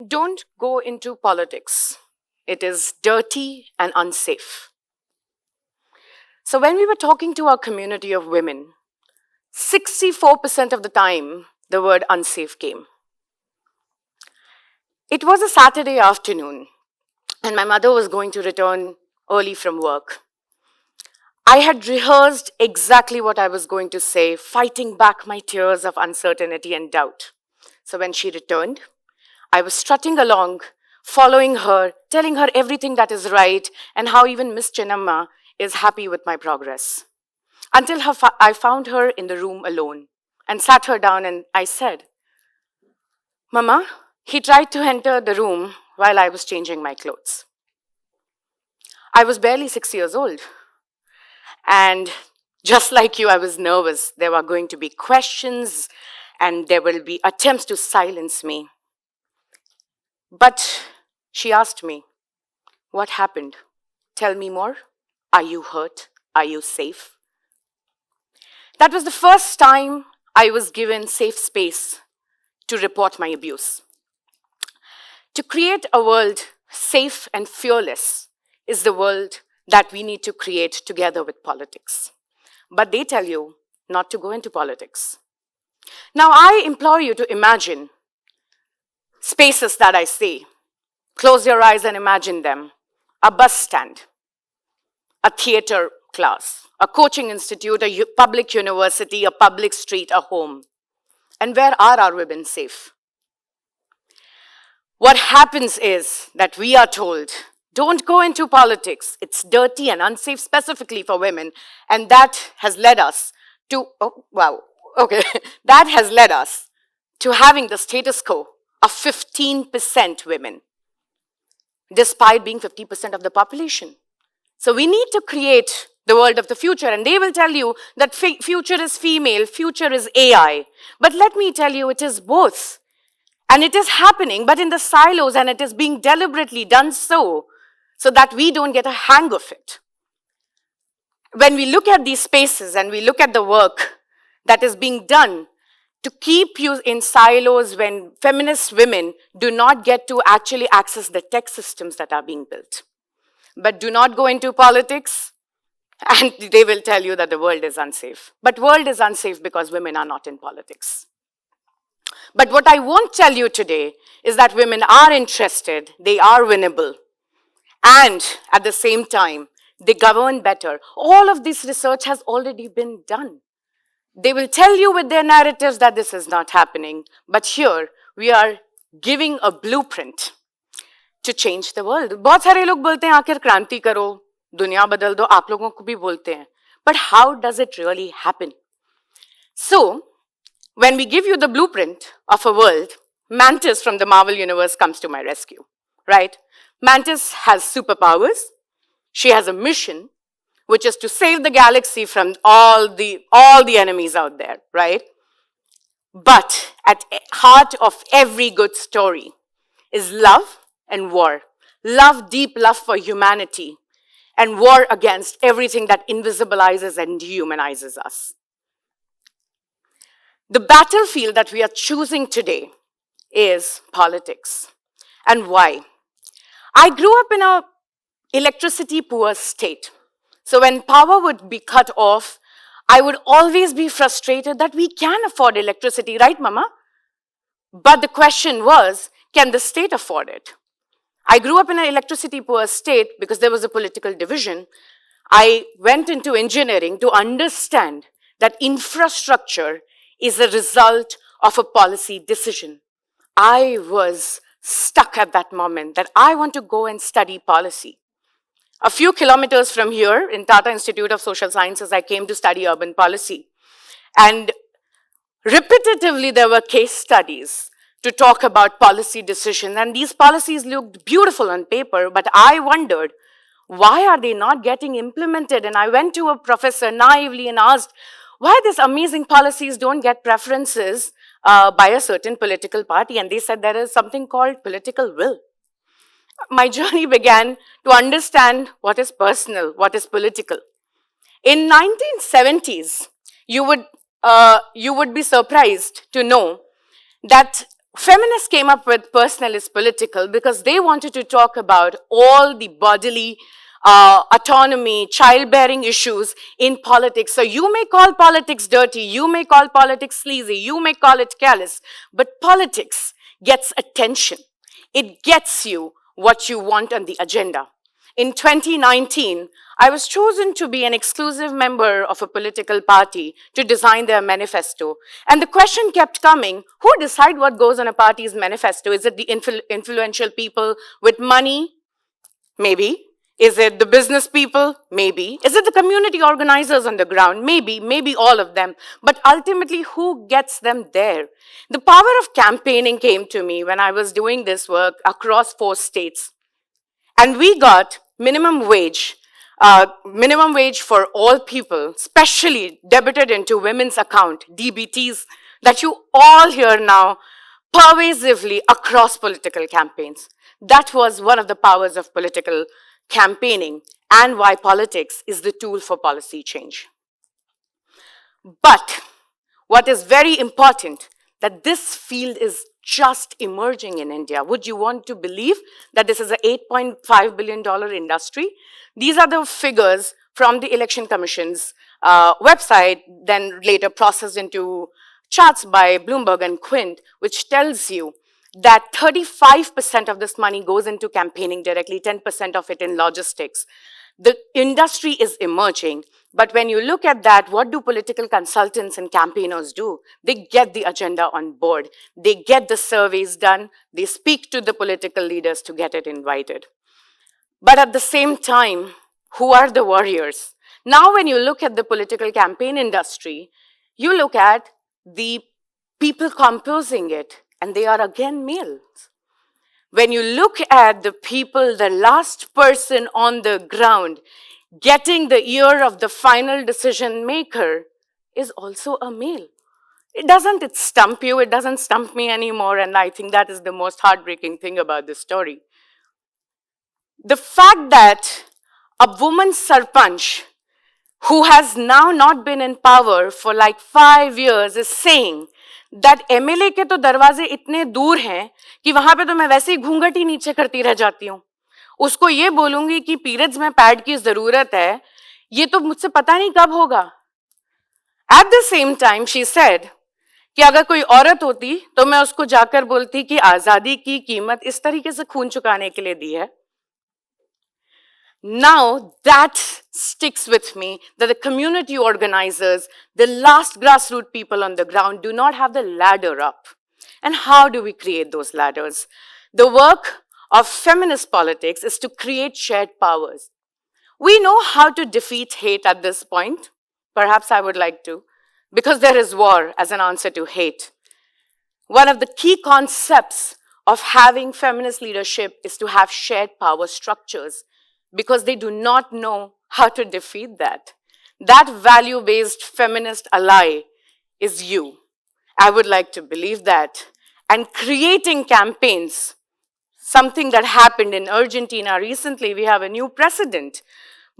Don't go into politics. It is dirty and unsafe. So when we were talking to our community of women, 64% of the time, the word unsafe came. It was a Saturday afternoon, and my mother was going to return early from work. I had rehearsed exactly what I was going to say, fighting back my tears of uncertainty and doubt. So when she returned, I was strutting along, following her, telling her everything that is right, and how even Miss Chinamma is happy with my progress. Until I found her in the room alone and sat her down, and I said, Mama, he tried to enter the room while I was changing my clothes. I was barely 6 years old. And just like you, I was nervous. There were going to be questions and there will be attempts to silence me. But she asked me, what happened? Tell me more. Are you hurt? Are you safe? That was the first time I was given safe space to report my abuse. To create a world safe and fearless is the world that we need to create together with politics. But they tell you not to go into politics. Now I implore you to imagine spaces that I say. Close your eyes and imagine them. A bus stand, a theater class, a coaching institute, a public university, a public street, a home. And where are our women safe? What happens is that we are told, don't go into politics. It's dirty and unsafe specifically for women. And that has led us to, that has led us to having the status quo of 15% women, despite being 50% of the population. So we need to create the world of the future, and they will tell you that future is female, future is AI. But let me tell you, it is both. And it is happening, but in the silos, and it is being deliberately done so that we don't get a hang of it. When we look at these spaces and we look at the work that is being done to keep you in silos when feminist women do not get to actually access the tech systems that are being built. But do not go into politics, and they will tell you that the world is unsafe. But world is unsafe because women are not in politics. But what I won't tell you today is that women are interested, they are winnable, and at the same time, they govern better. All of this research has already been done. They will tell you with their narratives that this is not happening, but here we are giving a blueprint to change the world. बहुत सारे लोग बोलते हैं आखिर क्रांति करो, दुनिया बदल दो, आप लोगों को भी बोलते हैं. But how does it really happen? So, when we give you the blueprint of a world, Mantis from the Marvel Universe comes to my rescue, right? Mantis has superpowers. She has a mission, which is to save the galaxy from all the enemies out there, right? But at the heart of every good story is love and war. Love, deep love for humanity, and war against everything that invisibilizes and dehumanizes us. The battlefield that we are choosing today is politics. And why? I grew up in an electricity-poor state. So when power would be cut off, I would always be frustrated that we can afford electricity, right, Mama? But the question was, can the state afford it? I grew up in an electricity-poor state because there was a political division. I went into engineering to understand that infrastructure is a result of a policy decision. I was stuck at that moment that I want to go and study policy. A few kilometers from here, in Tata Institute of Social Sciences, I came to study urban policy. And repetitively, there were case studies to talk about policy decisions. And these policies looked beautiful on paper, but I wondered, why are they not getting implemented? And I went to a professor naively and asked, why these amazing policies don't get preferences by a certain political party? And they said there is something called political will. My journey began to understand what is personal, what is political. In 1970s, you would be surprised to know that Feminists came up with personal is political because they wanted to talk about all the bodily autonomy, childbearing issues in politics. So you may call politics dirty, you may call politics sleazy, you may call it callous, but politics gets attention. It gets you what you want on the agenda. In 2019, I was chosen to be an exclusive member of a political party to design their manifesto. And the question kept coming, who decide what goes on a party's manifesto? Is it the influential people with money? Maybe. Is it the business people? Maybe. Is it the community organizers on the ground? Maybe. Maybe all of them. But ultimately, who gets them there? The power of campaigning came to me when I was doing this work across 4 states. And we got minimum wage for all people, especially debited into women's account, DBTs, that you all hear now pervasively across political campaigns. That was one of the powers of political campaigning and why politics is the tool for policy change. But what is very important, that this field is just emerging in India. Would you want to believe that this is an $8.5 billion industry? These are the figures from the Election Commission's website, then later processed into charts by Bloomberg and Quint, which tells you that 35% of this money goes into campaigning directly, 10% of it in logistics. The industry is emerging, but when you look at that, what do political consultants and campaigners do? They get the agenda on board. They get the surveys done. They speak to the political leaders to get it invited. But at the same time, who are the warriors? Now, when you look at the political campaign industry, you look at the people composing it, and they are again males. When you look at the people, the last person on the ground getting the ear of the final decision maker is also a male. It stump you, it doesn't stump me anymore, and I think that is the most heartbreaking thing about this story. The fact that a woman sarpanch who has now not been in power for like 5 years is saying that MLA के तो दरवाजे इतने दूर हैं कि वहां पे तो मैं वैसे ही घूंघट ही नीचे करती रह जाती हूँ. उसको ये बोलूंगी कि पीरियड्स में पैड की जरूरत है, ये तो मुझसे पता नहीं कब होगा. At the same time, she said कि अगर कोई औरत होती तो मैं उसको जाकर बोलती कि आजादी की कीमत इस तरीके से खून चुकाने के लिए दी है. Now that sticks with me, that the community organizers, the last grassroots people on the ground do not have the ladder up. And how do we create those ladders? The work of feminist politics is to create shared powers. We know how to defeat hate at this point. Perhaps I would like to, because there is war as an answer to hate. One of the key concepts of having feminist leadership is to have shared power structures, because they do not know how to defeat that. That value-based feminist ally is you. I would like to believe that. And creating campaigns, something that happened in Argentina recently, we have a new president,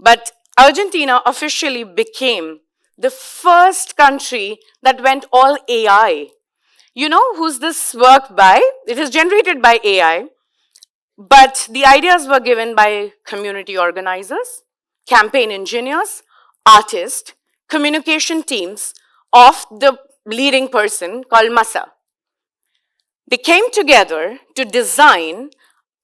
but Argentina officially became the first country that went all AI. You know who's this work by? It is generated by AI. But the ideas were given by community organizers, campaign engineers, artists, communication teams of the leading person called Masa. They came together to design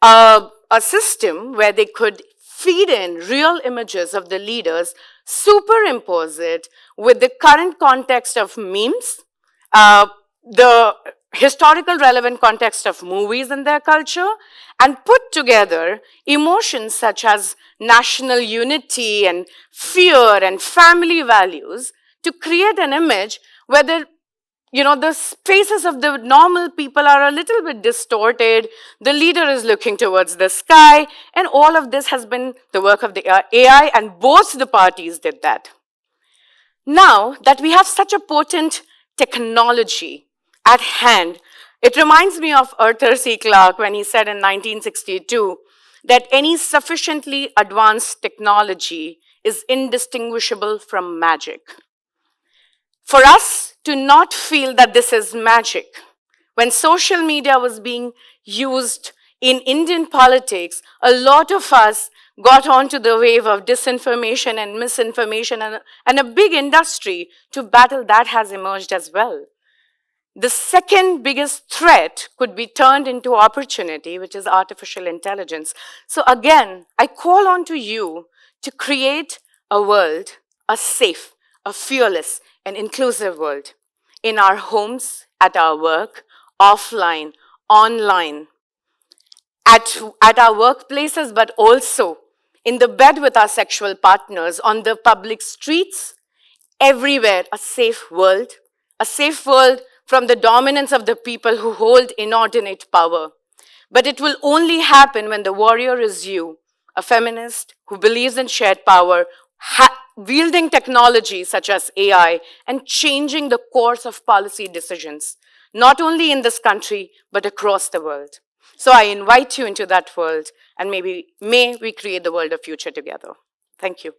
a system where they could feed in real images of the leaders, superimpose it with the current context of memes, the historical relevant context of movies and their culture, and put together emotions such as national unity and fear and family values to create an image where the faces of the normal people are a little bit distorted, the leader is looking towards the sky, and all of this has been the work of the AI, and both the parties did that. Now that we have such a potent technology at hand, it reminds me of Arthur C. Clarke when he said in 1962 that any sufficiently advanced technology is indistinguishable from magic. For us to not feel that this is magic, When social media was being used in Indian politics, a lot of us got onto the wave of disinformation and misinformation, and a big industry to battle that has emerged as well. The second biggest threat could be turned into opportunity, which is artificial intelligence. So again, I call on to you to create a world, a safe, a fearless, and inclusive world in our homes, at our work, offline, online, at our workplaces, but also in the bed with our sexual partners, on the public streets, everywhere, a safe world from the dominance of the people who hold inordinate power. But it will only happen when the warrior is you, a feminist who believes in shared power, wielding technology such as AI, and changing the course of policy decisions, not only in this country, but across the world. So I invite you into that world, and may we create the world of future together. Thank you.